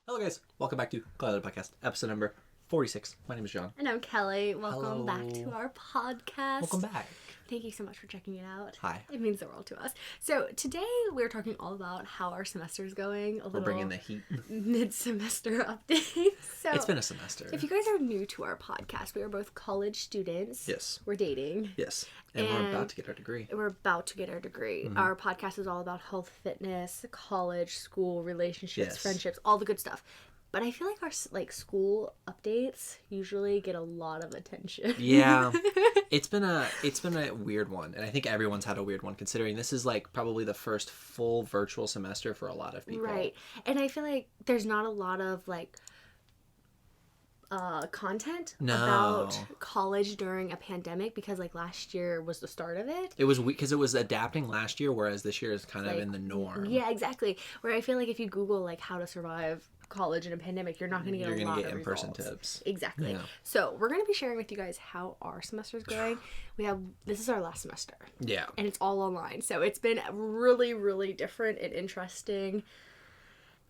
Hello guys, welcome back to CallyalaterPodcast, episode number 46. My name is John. And I'm Kelly. Welcome Hello. back to our podcast. Welcome back. Thank you so much for checking it out. Hi. It means the world to us. So today we're talking all about how our semester is going. We're bringing the heat. Mid-semester update. So It's been a semester. if you guys are new to our podcast, we are both college students. Yes. We're dating. Yes. And we're about to get our degree. We're about to get our degree. Mm-hmm. Our podcast is all about health, fitness, college, school, relationships, Yes. friendships, all the good stuff. But I feel like our school updates usually get a lot of attention. Yeah. It's been a weird one, and I think everyone's had a weird one considering this is like probably the first full virtual semester for a lot of people. Right. And I feel like there's not a lot of content about college during a pandemic because last year was the start of it. It was because it was adapting last year, whereas this year is kind of in the norm. Yeah, exactly. Where I feel like if you Google how to survive college in a pandemic, you're not going to get a lot of results. in-person tips. Exactly. Yeah. So we're going to be sharing with you guys how our semester's going. This is our last semester. Yeah. And it's all online. So it's been really, really different and interesting.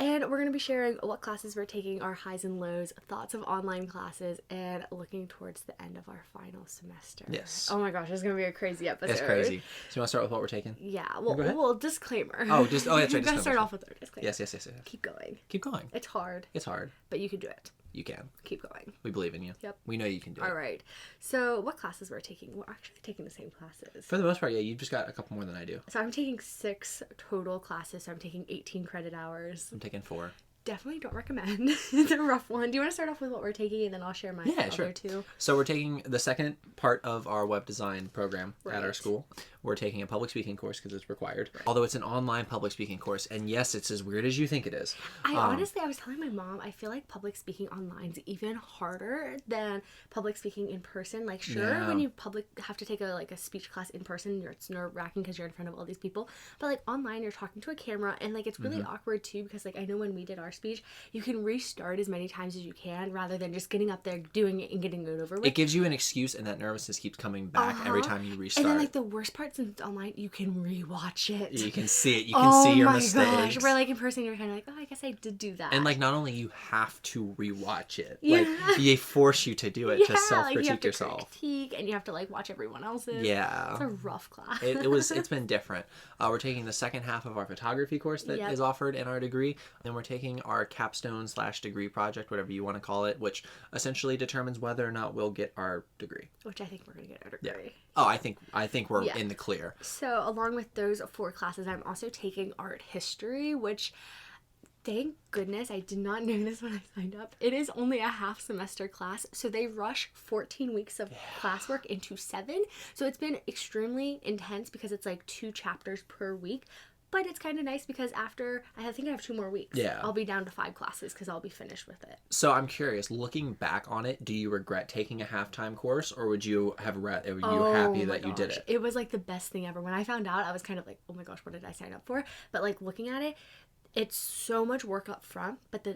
And we're going to be sharing what classes we're taking, our highs and lows, thoughts of online classes, and looking towards the end of our final semester. Yes. Oh my gosh, it's going to be a crazy episode. It's crazy. So you want to start with what we're taking? Yeah. Go ahead. Well, disclaimer. Oh, that's right. We're going to start off with our disclaimer. Yes. Keep going. Keep going. It's hard, It's hard. but you can do it. You can. Keep going. We believe in you. Yep. We know you can do it. All right. So what classes we're taking? We're actually taking the same classes. For the most part, yeah, you've just got a couple more than I do. So I'm taking 6 total classes. So I'm taking 18 credit hours. I'm taking 4. Definitely don't recommend. It's a rough one. Do you want to start off with what we're taking and then I'll share my other two? So we're taking the second part of our web design program at our Right. school. We're taking a public speaking course because it's required. Right. Although it's an online public speaking course. And yes, it's as weird as you think it is. I was telling my mom, I feel like public speaking online is even harder than public speaking in person. When you have to take a speech class in person, it's nerve-wracking because you're in front of all these people. But online, you're talking to a camera and it's really awkward too because I know when we did our speech, you can restart as many times as you can rather than just getting up there, doing it, and getting it over with. It gives you an excuse, and that nervousness keeps coming back every time you restart. And then the worst part, since it's online, you can rewatch it. You can see it. You can see your mistakes. Oh my gosh. Where in person, you're kind of I guess I did do that. And not only you have to rewatch it, Yeah. they force you to do it to self-critique yourself. Critique, and you have to watch everyone else's. Yeah. It's a rough class. It's been different. We're taking the second half of our photography course that is offered in our degree. Then we're taking our capstone/degree project, whatever you want to call it, which essentially determines whether or not we'll get our degree. Which I think we're going to get our degree. Yeah. Oh, I think we're in the clear. So along with those 4 classes, I'm also taking art history, which thank goodness I did not know this when I signed up. It is only a half semester class, so they rush 14 weeks of classwork into 7. So it's been extremely intense because it's 2 chapters per week. But it's kind of nice because after, I think I have 2 more weeks. Yeah. I'll be down to 5 classes because I'll be finished with it. So I'm curious, looking back on it, do you regret taking a half-time course, or would you have are you happy that you did it? It was the best thing ever. When I found out, I was kind of oh my gosh, what did I sign up for? But looking at it, it's so much work up front, but the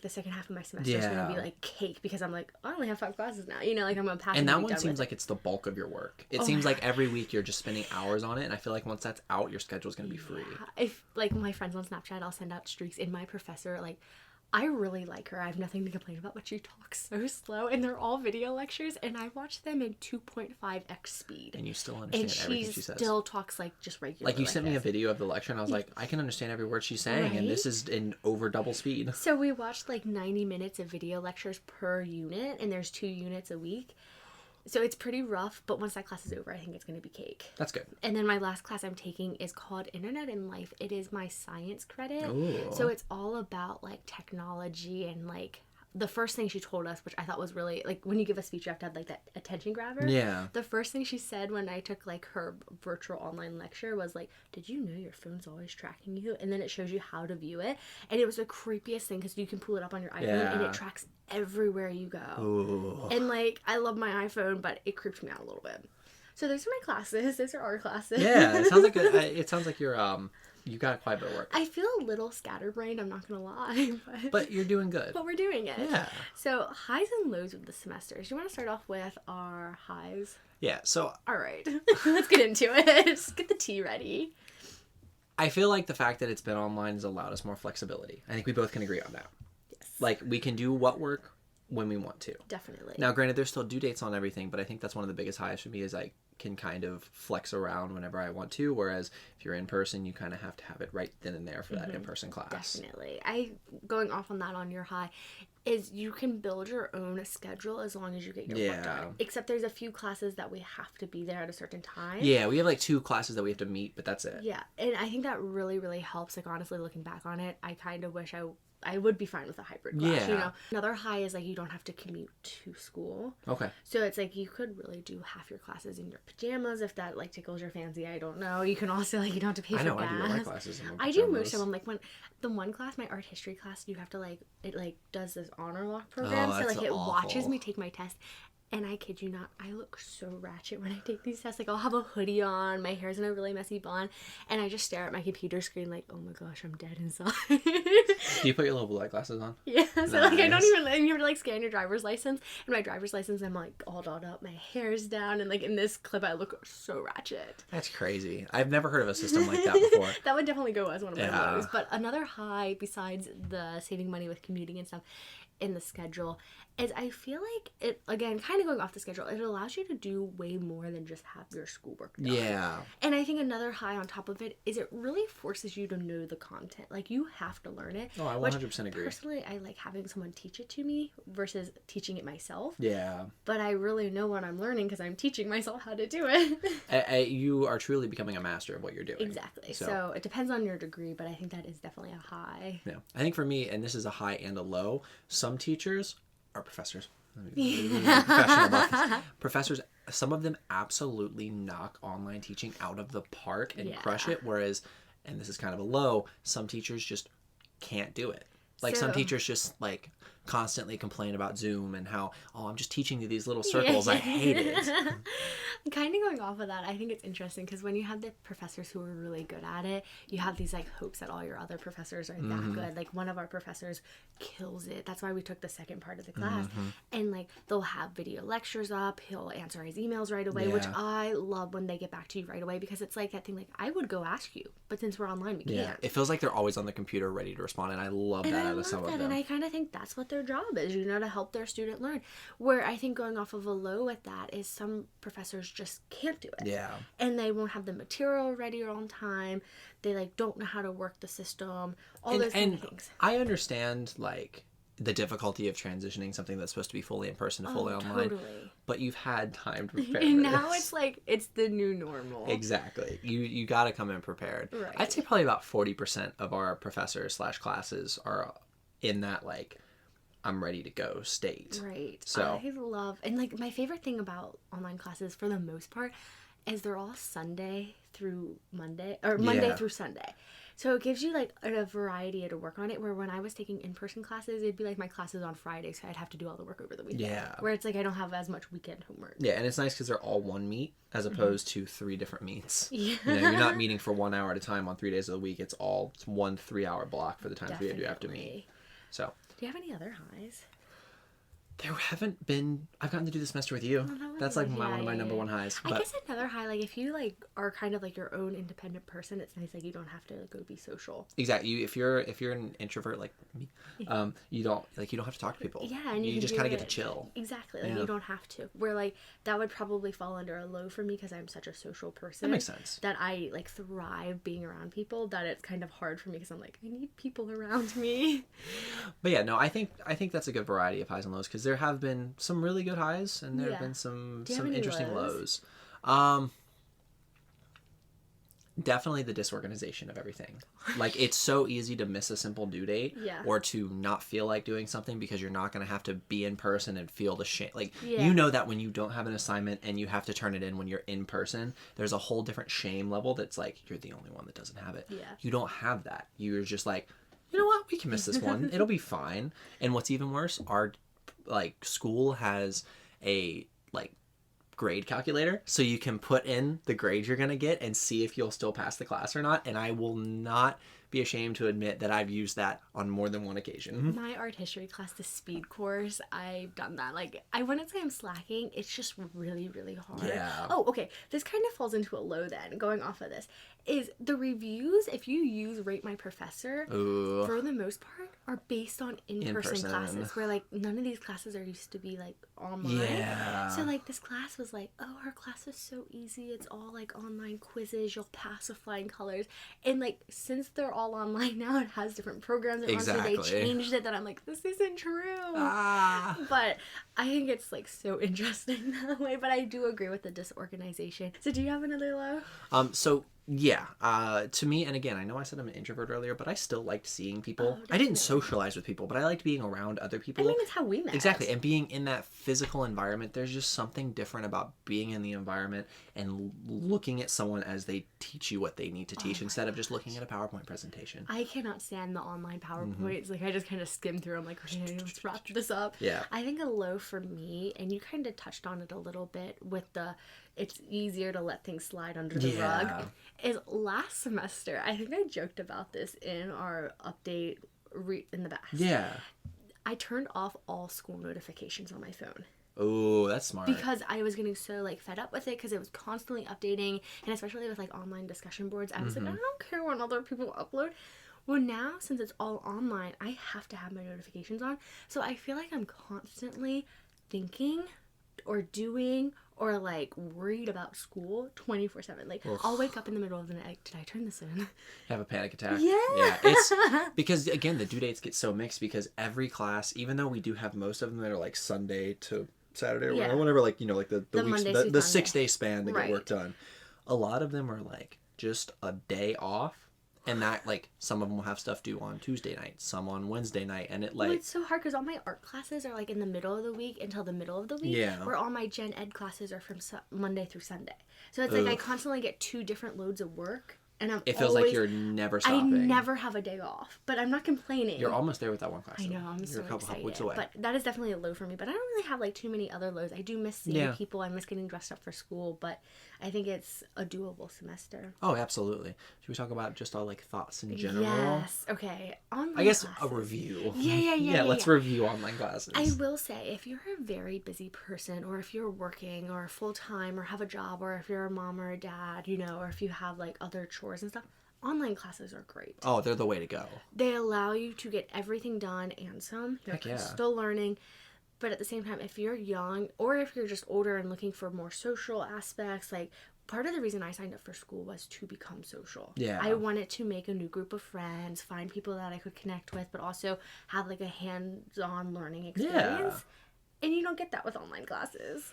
second half of my semester is going to be cake because I'm I only have 5 classes now. I'm going to pass. And that one seems like it's the bulk of your work. It seems like every week you're just spending hours on it, and I feel like once that's out, your schedule is going to be free. If my friends on Snapchat, I'll send out streaks in my professor. I really like her. I have nothing to complain about, but she talks so slow, and they're all video lectures, and I watch them in 2.5x speed. And you still understand everything she says. And she still talks just regular. You sent me a video of the lecture, and I was I can understand every word she's saying, and this is in over double speed. So we watched 90 minutes of video lectures per unit, and there's 2 units a week. So it's pretty rough, but once that class is over, I think it's going to be cake. That's good. And then my last class I'm taking is called Internet and Life. It is my science credit. Ooh. So it's all about technology and the first thing she told us, which I thought was really when you give a speech, you have to have that attention grabber. Yeah. The first thing she said when I took her virtual online lecture was did you know your phone's always tracking you? And then it shows you how to view it. And it was the creepiest thing because you can pull it up on your iPhone and it tracks everywhere you go. Ooh. And I love my iPhone, but it creeped me out a little bit. So those are my classes. Those are our classes. Yeah, it sounds like you're you got quite a bit of work. I feel a little scatterbrained, I'm not gonna lie. But you're doing good. But we're doing it. Yeah. So highs and lows of the semester. Do you want to start off with our highs? Yeah, so All right. Let's get into it. Just get the tea ready. I feel like the fact that it's been online has allowed us more flexibility. I think we both can agree on that. Like, we can do what work when we want to. Definitely. Now, granted, there's still due dates on everything, but I think that's one of the biggest highs for me is I can kind of flex around whenever I want to, whereas if you're in person, you kind of have to have it right then and there for that in-person class. Definitely. Going off on that on your high is you can build your own schedule as long as you get your work done. Except there's a few classes that we have to be there at a certain time. Yeah, we have like 2 classes that we have to meet, but that's it. Yeah, and I think that really, really helps. Like, honestly, looking back on it, I kind of wish I would be fine with a hybrid class, you know? Another high is, like, you don't have to commute to school. Okay. So it's, like, you could really do half your classes in your pajamas if that, like, tickles your fancy. I don't know. You can also, like, you don't have to pay for gas. I do all my classes in my pajamas. I do most of them. Like, when the one class, my art history class, you have to, like, it, like, does this honor lock program. So, like, it watches me take my test. And I kid you not, I look so ratchet when I take these tests. Like, I'll have a hoodie on, my hair's in a really messy bun, and I just stare at my computer screen like, oh my gosh, I'm dead inside. Do you put your little blue light glasses on? Yeah, so nice. Like, I don't even, and you have to, like, scan your driver's license, and my driver's license, I'm, like, all dolled up, my hair's down, and, like, in this clip, I look so ratchet. That's crazy. I've never heard of a system like that before. That would definitely go as one of my lows. But another high, besides the saving money with commuting and stuff, in the schedule is I feel like it, again, kind of going off the schedule, it allows you to do way more than just have your schoolwork done. Yeah. And I think another high on top of it is it really forces you to know the content. Like, you have to learn it. Oh, I 100% agree. Personally, I like having someone teach it to me versus teaching it myself. Yeah. But I really know what I'm learning because I'm teaching myself how to do it. You are truly becoming a master of what you're doing. Exactly. So it depends on your degree, but I think that is definitely a high. Yeah. I think for me, and this is a high and a low, some teachers are professors. Professors, some of them absolutely knock online teaching out of the park and crush it, whereas, and this is kind of a low, some teachers just can't do it. Like, some teachers just, like, constantly complain about Zoom and how, oh, I'm just teaching you these little circles. I hate it. Kind of going off of that, I think it's interesting because when you have the professors who are really good at it, you have these, like, hopes that all your other professors are that good. Like, one of our professors kills it. That's why we took the second part of the class. And, like, they'll have video lectures up. He'll answer his emails right away, which I love when they get back to you right away because it's like that thing, like, I would go ask you, but since we're online, we can't. It feels like they're always on the computer ready to respond, and I love that out of some of them. And I kind of think that's what their job is, you know, to help their student learn. Where I think going off of a low at that is some professors just can't do it. Yeah. And they won't have the material ready on time. They, like, don't know how to work the system. All those kind of things. I understand, like, the difficulty of transitioning something that's supposed to be fully in person to fully online. Totally. But you've had time to prepare and for now this. it's like, it's the new normal. Exactly. You got to come in prepared. Right. I'd say probably about 40% of our professors / classes are in that, like, I'm ready to go state. Right. So I love, and, like, my favorite thing about online classes for the most part is they're all Sunday through Monday, or Monday through Sunday. So it gives you, like, a variety to work on it, where when I was taking in-person classes, it'd be like my classes on Friday, so I'd have to do all the work over the weekend. Yeah. Where it's like I don't have as much weekend homework. Yeah, and it's nice because they're all one meet as opposed to 3 different meets. Yeah. You know, you're not meeting for 1 hour at a time on 3 days of the week. It's 1 3-hour block for the times we do have to meet. So. Do you have any other highs? There haven't been. I've gotten to do the semester with you. That's like one of my number one highs. I guess another high, like, if you, like, are kind of like your own independent person, it's nice, like, you don't have to go be social. Exactly. If you're an introvert like me, you don't have to talk to people. Yeah, and you just kind of get to chill. Exactly. Like, you don't have to. Where, like, that would probably fall under a low for me because I'm such a social person. That makes sense. That I, like, thrive being around people. That it's kind of hard for me because I'm like, I need people around me. But yeah, no, I think that's a good variety of highs and lows because there have been some really good highs and there have been some interesting lows. Definitely the disorganization of everything. Like, it's so easy to miss a simple due date or to not feel like doing something because you're not going to have to be in person and feel the shame. Like, you know that when you don't have an assignment and you have to turn it in when you're in person, there's a whole different shame level that's like, you're the only one that doesn't have it. Yeah. You don't have that. You're just like, you know what? We can miss this one. It'll be fine. And what's even worse, our, like, school has a, like, grade calculator, so you can put in the grade you're gonna get and see if you'll still pass the class or not. And I will not be ashamed to admit that I've used that on more than one occasion. My art history class, the speed course, I've done that. Like, I wouldn't say I'm slacking, it's just really, really hard. Yeah. Oh, okay, this kind of falls into a low then, going off of this, is the reviews, if you use Rate My Professor, for the most part, are based on in-person classes, where, like, none of these classes are used to be, like, online. Yeah. So, like, this class was like, oh, our class is so easy. It's all, like, online quizzes. You'll pass with flying colors. And, like, since they're all online now, it has different programs. And exactly. So they changed it, that I'm like, this isn't true. But I think it's, like, so interesting that way. But I do agree with the disorganization. So do you have another low? To me, and again, I know I said I'm an introvert earlier, but I still liked seeing people. Oh, I didn't socialize with people, but I liked being around other people. I mean, it's how we met. Exactly, and being in that physical environment, there's just something different about being in the environment and looking at someone as they teach you what they need to teach instead of just looking at a PowerPoint presentation. I cannot stand the online PowerPoints. Like, I just kind of skim through. I'm like, okay, let's wrap this up. Yeah. I think a low for me, and you kind of touched on it a little bit with it's easier to let things slide under the rug, is last semester. I think I joked about this in our update in the past. Yeah. I turned off all school notifications on my phone. Oh, that's smart. Because I was getting so, like, fed up with it because it was constantly updating, and especially with, like, online discussion boards, I was like, I don't care when other people upload. Well, now, since it's all online, I have to have my notifications on, so I feel like I'm constantly thinking or doing or, like, worried about school 24/7. Like, I'll wake up in the middle of the night. Did I turn this in? Have a panic attack. Yeah. It's because, again, the due dates get so mixed because every class, even though we do have most of them that are, like, Sunday to Saturday or whatever, like, you know, like the weeks, the 6 day span to get work done. A lot of them are, like, just a day off. And that, like, some of them will have stuff due on Tuesday night, some on Wednesday night, and it, like... Well, it's so hard because all my art classes are, like, in the middle of the week until the middle of the week. Yeah. Where all my gen ed classes are from Monday through Sunday. So it's like I constantly get 2 different loads of work. And it feels like you're never stopping. I never have a day off, but I'm not complaining. You're almost there with that one class. I know, I'm you're so a couple excited. weeks away. But that is definitely a low for me. But I don't really have, like, too many other lows. I do miss seeing people. I miss getting dressed up for school. But I think it's a doable semester. Oh, absolutely. Should we talk about just our, like, thoughts in general? Yes. Okay. Online I guess classes. a review. Yeah. Let's review online classes. I will say, if you're a very busy person, or if you're working, or full-time, or have a job, or if you're a mom or a dad, you know, or if you have, like, other chores and stuff, online classes are great. Oh, they're the way to go. They allow you to get everything done and some. You're still learning. But at the same time, if you're young or if you're just older and looking for more social aspects, like, part of the reason I signed up for school was to become social. Yeah. I wanted to make a new group of friends, find people that I could connect with, but also have, like, a hands-on learning experience. Yeah. And you don't get that with online classes.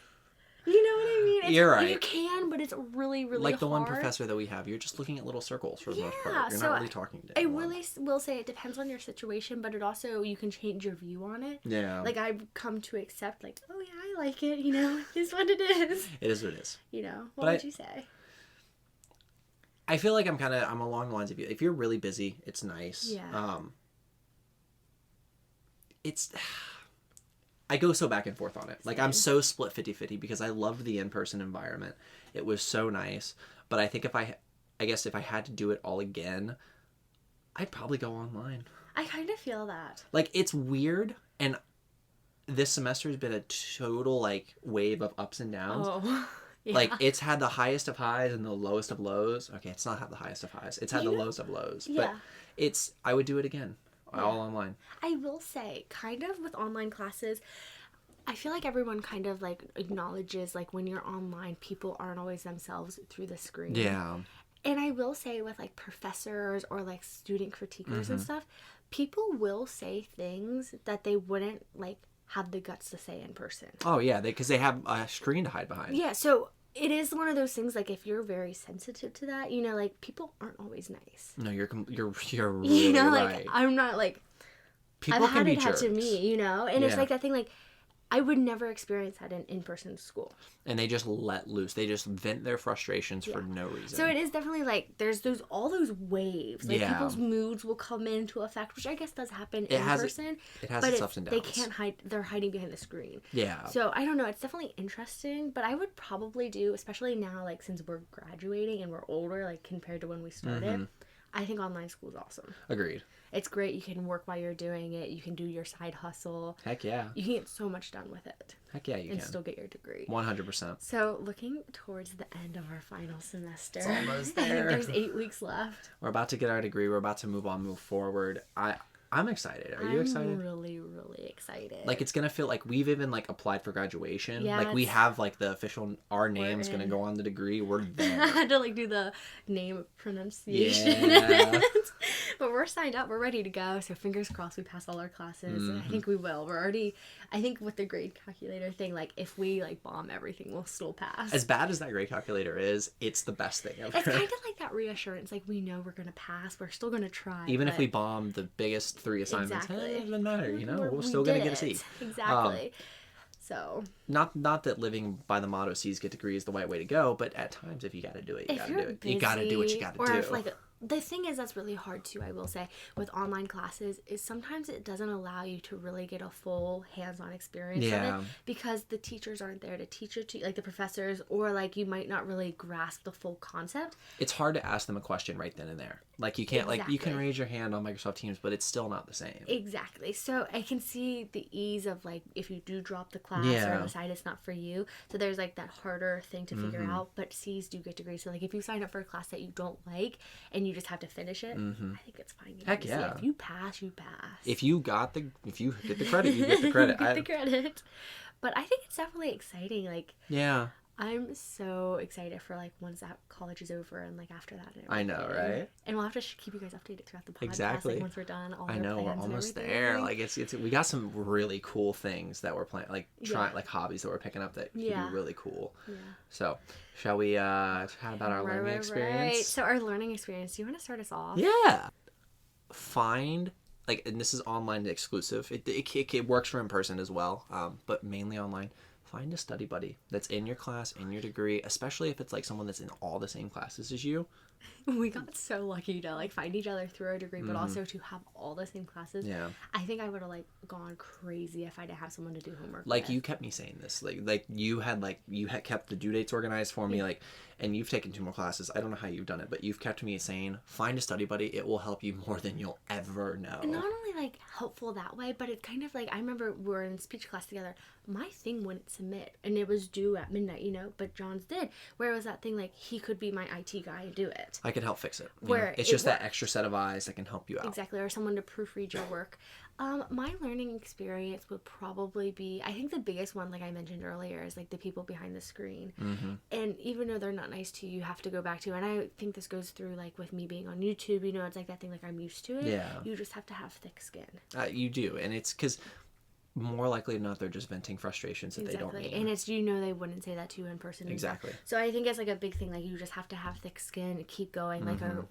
You know what I mean? You're right. You can, but it's really, really like the hard. one professor that we have, you're just looking at little circles for the most part. You're not really talking to anyone. I really will say it depends on your situation, but it also, you can change your view on it. Yeah. Like, I've come to accept, like, oh yeah, I like it, you know, it's what it is. It is what it is. You know, what would you say? I feel like I'm along the lines of you. If you're really busy, it's nice. Yeah. I go so back and forth on it. Like, I'm so split 50-50 because I loved the in-person environment. It was so nice. But I think if I had to do it all again, I'd probably go online. I kind of feel that. Like, it's weird. And this semester has been a total, like, wave of ups and downs. Oh, yeah. Like, it's had the highest of highs and the lowest of lows. Okay, it's not had the highest of highs. It's had the lowest of lows. Yeah. But I would do it again. All online. I will say, kind of with online classes, I feel like everyone kind of, like, acknowledges, like, when you're online, people aren't always themselves through the screen. Yeah. And I will say with, like, professors or, like, student critiquers and stuff, people will say things that they wouldn't, like, have the guts to say in person. Oh, yeah, because they have a screen to hide behind. Yeah, so it is one of those things, like, if you're very sensitive to that, you know, like, people aren't always nice. No, you're really you know, like, right. I'm not, like, people I've can had be it happen jerks. to me, you know? And it's like that thing, like, I would never experience that in in-person school. And they just let loose. They just vent their frustrations for no reason. So it is definitely, like, there's all those waves. Like, people's moods will come into effect, which I guess does happen in person. It has its ups and downs. They can't hide. They're hiding behind the screen. Yeah. So I don't know. It's definitely interesting, but I would probably do, especially now, like, since we're graduating and we're older, like, compared to when we started, I think online school is awesome. Agreed. It's great. You can work while you're doing it. You can do your side hustle. Heck yeah. You can get so much done with it. Heck yeah, you can. And still get your degree. 100%. So, looking towards the end of our final semester. It's almost there. There's 8 weeks left. We're about to get our degree. We're about to move forward. I'm excited. Are you excited? I'm really, really excited. Like, it's going to feel like we've even, like, applied for graduation. Yeah, like, we have, like, the official, our name's going to go on the degree. We're there. I had to, like, do the name pronunciation. Yeah. But we're signed up. We're ready to go. So, fingers crossed we pass all our classes. Mm-hmm. I think we will. We're already, I think with the grade calculator thing, like, if we, like, bomb everything, we'll still pass. As bad as that grade calculator is, it's the best thing ever. It's kind of like that reassurance. Like, we know we're going to pass. We're still going to try. Even if we bomb the biggest 3 assignments, Exactly. it doesn't matter, you know? We're We still going to did get a C. it. Exactly. So. Not that living by the motto C's get degree is the right way to go, but at times if you got to do it, you got to do it. You got to do what you got to do. Or if, like, the thing is that's really hard too, I will say, with online classes is sometimes it doesn't allow you to really get a full hands-on experience of it because the teachers aren't there to teach it to you, like the professors, or like you might not really grasp the full concept. It's hard to ask them a question right then and there. Like you can't like you can raise your hand on Microsoft Teams, but it's still not the same. Exactly. So I can see the ease of like if you do drop the class or decide it's not for you. So there's like that harder thing to figure out, but C's do get degrees. So like if you sign up for a class that you don't like and you just have to finish it, I think it's fine. Heck yeah. If you pass, you pass. If you get the credit, you get the credit. You get the credit. But I think it's definitely exciting. Like I'm so excited for like once that college is over and like after that. And I know, right? And we'll have to keep you guys updated throughout the podcast. Exactly. Like, once we're done, all I know we're almost there. Like it's we got some really cool things that we're playing, like like hobbies that we're picking up that could be really cool. Yeah. So shall we chat about our learning experience? Right. So our learning experience. Do you want to start us off? Yeah. Find and this is online exclusive. It works for in person as well, but mainly online. Find a study buddy that's in your class, in your degree, especially if it's like someone that's in all the same classes as you. We got so lucky to like find each other through our degree, but also to have all the same classes. Yeah. I think I would have like gone crazy if I didn't have someone to do homework with. You kept me saying this. Like you had kept the due dates organized for me, and you've taken 2 more classes. I don't know how you've done it, but you've kept me saying, find a study buddy. It will help you more than you'll ever know. And not only like helpful that way, but it's kind of like, I remember we were in speech class together. My thing wouldn't submit, and it was due at midnight, but John's did. Where it was that thing like he could be my IT guy and do it. I can help fix it. Where it's just that extra set of eyes that can help you out. Exactly, or someone to proofread your work. My learning experience would probably be, I think the biggest one, like I mentioned earlier, is like the people behind the screen. And even though they're not nice to you, you have to go back to, and I think this goes through like with me being on YouTube, it's like that thing, like I'm used to it. Yeah. You just have to have thick skin. You do, and it's because more likely than not, they're just venting frustrations that they don't mean. And it's, they wouldn't say that to you in person. Exactly. So I think it's like a big thing, like you just have to have thick skin and keep going. Like our,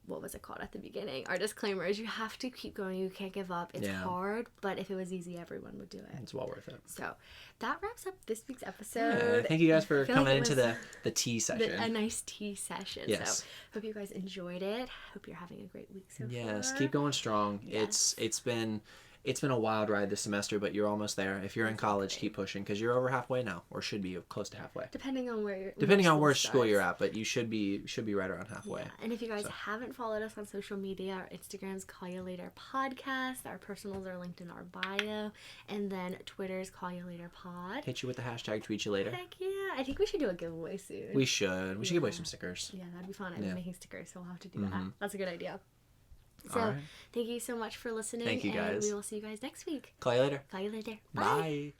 what was it called at the beginning? Our disclaimer is you have to keep going. You can't give up. It's hard, but if it was easy, everyone would do it. It's well worth it. So that wraps up this week's episode. Yeah, thank you guys for coming into the tea session. A nice tea session. Yes. So hope you guys enjoyed it. Hope you're having a great week so far. Yes, keep going strong. Yes. It's been a wild ride this semester, but you're almost there. If you're in college, keep pushing because you're over halfway now, or should be close to halfway. Depending on where school you're at, but you should be right around halfway. Yeah. And if you guys haven't followed us on social media, our Instagram's callyalater podcast, our personals are linked in our bio, and then Twitter's callyalater pod. Hit you with the hashtag tweet you later. Heck yeah! I think we should do a giveaway soon. We should give away some stickers. Yeah, that'd be fun. I've been making stickers, so we'll have to do that. That's a good idea. So, thank you so much for listening. Thank you, guys. And we will see you guys next week. Call you later. Call you later. Bye. Bye.